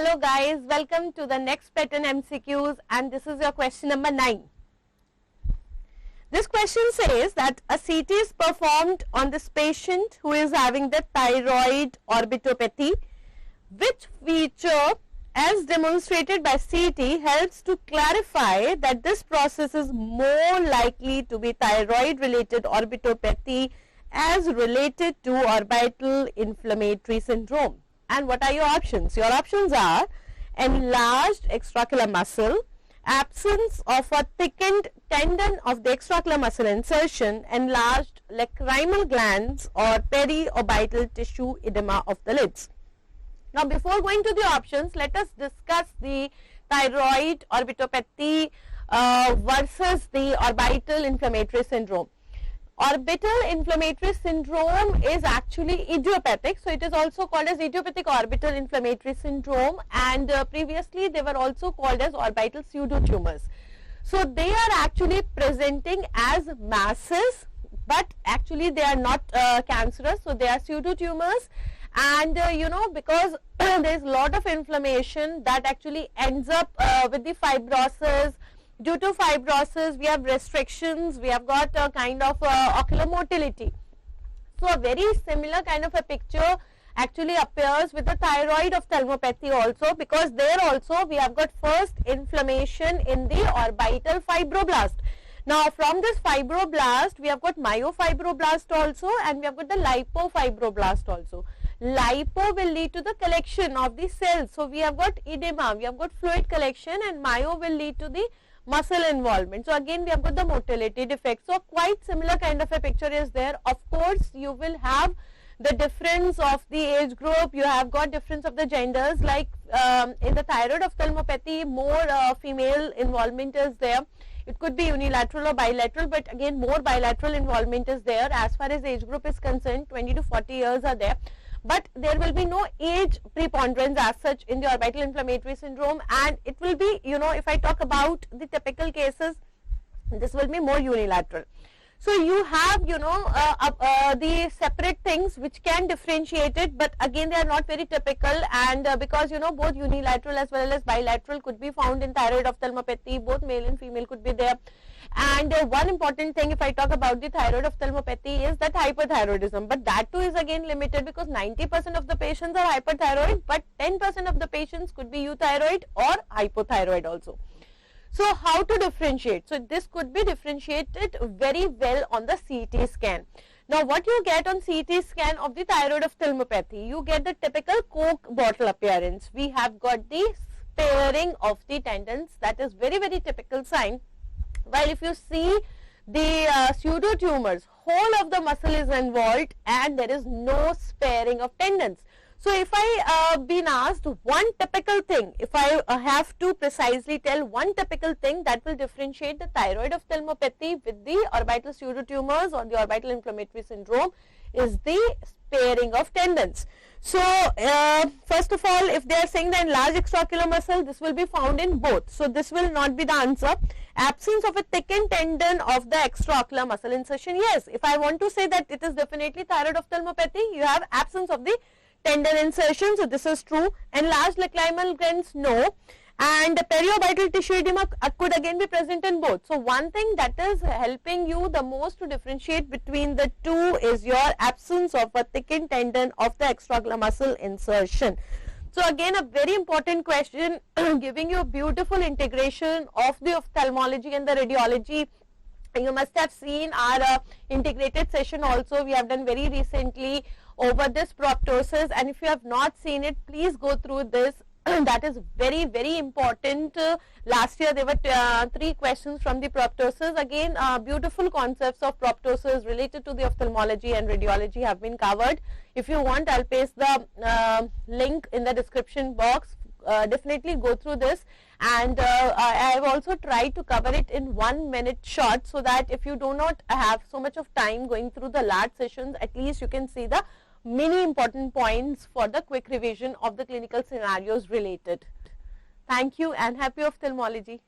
Hello guys, welcome to the next pattern MCQs, and this is your question number 9. This question says that a CT is performed on this patient who is having the thyroid orbitopathy. Which feature as demonstrated by CT helps to clarify that this process is more likely to be thyroid related orbitopathy as related to orbital inflammatory syndrome? And what are your options? Your options are enlarged extraocular muscle, absence of a thickened tendon of the extraocular muscle insertion, enlarged lacrimal glands, or periorbital tissue edema of the lids. Now, before going to the options, let us discuss the thyroid orbitopathy versus the orbital inflammatory syndrome. Orbital inflammatory syndrome is actually idiopathic, so it is also called as idiopathic orbital inflammatory syndrome, and previously they were also called as orbital pseudotumors. So they are actually presenting as masses, but actually they are not cancerous, so they are pseudotumors. And because there is a lot of inflammation that actually ends up with the fibrosis. Due to fibrosis, we have restrictions, we have got a kind of ocular motility. So a very similar kind of a picture actually appears with the thyroid ophthalmopathy also, because there also we have got first inflammation in the orbital fibroblast. Now from this fibroblast, we have got myofibroblast also, and we have got the lipofibroblast also. Lipo will lead to the collection of the cells. So we have got edema, we have got fluid collection, and myo will lead to the muscle involvement. So again we have got the motility defect. So quite similar kind of a picture is there. Of course you will have the difference of the age group, you have got difference of the genders, like in the thyroid ophthalmopathy more female involvement is there. It could be unilateral or bilateral, but again more bilateral involvement is there. As far as age group is concerned, 20 to 40 years are there. But there will be no age preponderance as such in the orbital inflammatory syndrome, and it will be, if I talk about the typical cases, this will be more unilateral. So you have, the separate things which can differentiate it, but again they are not very typical, and because both unilateral as well as bilateral could be found in thyroid ophthalmopathy, both male and female could be there. And one important thing, if I talk about the thyroid ophthalmopathy, is that hyperthyroidism, but that too is again limited, because 90% of the patients are hyperthyroid, but 10% of the patients could be euthyroid or hypothyroid also. So how to differentiate? So this could be differentiated very well on the CT scan. Now what you get on CT scan of the thyroid ophthalmopathy, you get the typical Coke bottle appearance. We have got the sparing of the tendons, that is very typical sign. While if you see the pseudotumors, whole of the muscle is involved and there is no sparing of tendons. So if I been asked one typical thing, if I have to precisely tell one typical thing that will differentiate the thyroid ophthalmopathy with the orbital pseudotumors or the orbital inflammatory syndrome, is the sparing of tendons. So first of all, if they are saying the enlarged extraocular muscle, this will be found in both. So this will not be the answer. Absence of a thickened tendon of the extraocular muscle insertion, yes. If I want to say that it is definitely thyroid ophthalmopathy, you have absence of the tendon insertion, so this is true. Enlarged lacrimal glands, no. And periorbital tissue edema could again be present in both. So one thing that is helping you the most to differentiate between the two is your absence of a thickened tendon of the extraocular muscle insertion. So again a very important question, giving you a beautiful integration of the ophthalmology and the radiology. You must have seen our integrated session also, we have done very recently over this proptosis, and if you have not seen it, please go through this. That is very important. Last year there were 3 questions from the proptosis. Again beautiful concepts of proptosis related to the ophthalmology and radiology have been covered. If you want, I'll paste the link in the description box. Definitely go through this, and I have also tried to cover it in 1 minute short, so that if you do not have so much of time going through the large sessions, at least you can see the many important points for the quick revision of the clinical scenarios related. Thank you and happy ophthalmology.